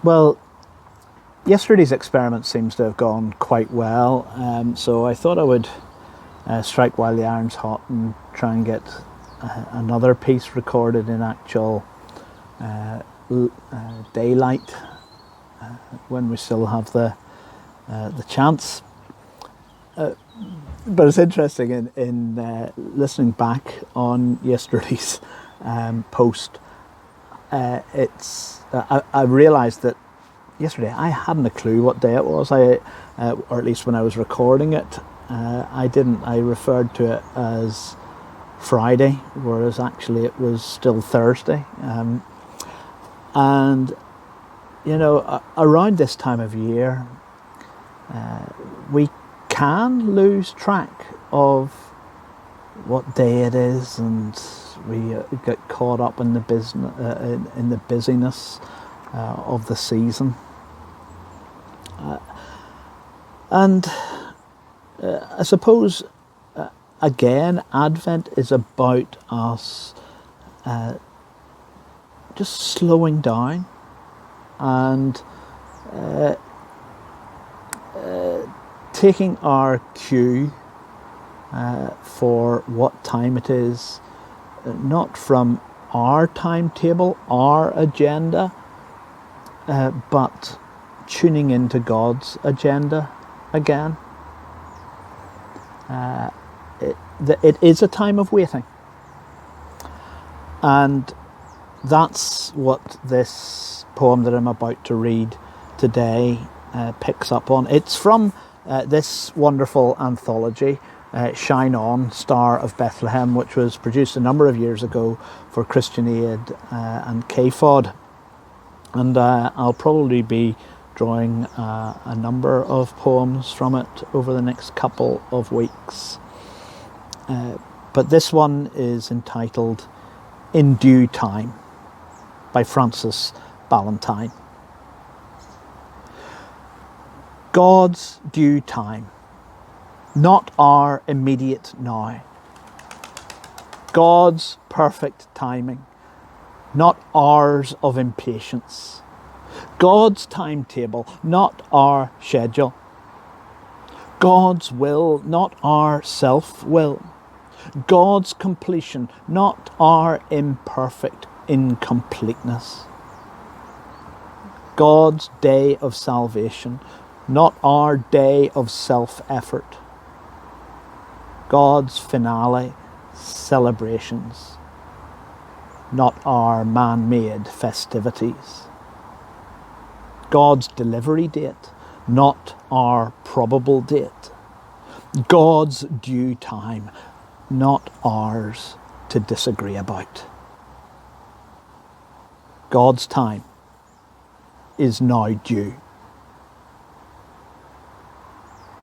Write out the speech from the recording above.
Well, yesterday's experiment seems to have gone quite well, so I thought I would strike while the iron's hot and try and get another piece recorded in actual daylight when we still have the chance. But it's interesting in listening back on yesterday's post. I realised that yesterday I hadn't a clue what day it was. Or at least when I was recording it, I didn't. I referred to it as Friday, whereas actually it was still Thursday. And you know, around this time of year, we can lose track of what day it is, and we get caught up in the business, in the busyness of the season. And I suppose again, Advent is about us just slowing down and taking our cue for what time it is, not from our timetable, our agenda, but tuning into God's agenda again. It is a time of waiting, and that's what this poem that I'm about to read today picks up on. It's from this wonderful anthology, Shine On, Star of Bethlehem, which was produced a number of years ago for Christian Aid and CAFOD. And I'll probably be drawing a number of poems from it over the next couple of weeks. But this one is entitled In Due Time by Frances Ballantyne. God's due time, not our immediate now. God's perfect timing, not ours of impatience. God's timetable, not our schedule. God's will, not our self-will. God's completion, not our imperfect incompleteness. God's day of salvation, not our day of self-effort. God's finale celebrations, not our man-made festivities. God's delivery date, not our probable date. God's due time, not ours to disagree about. God's time is now due.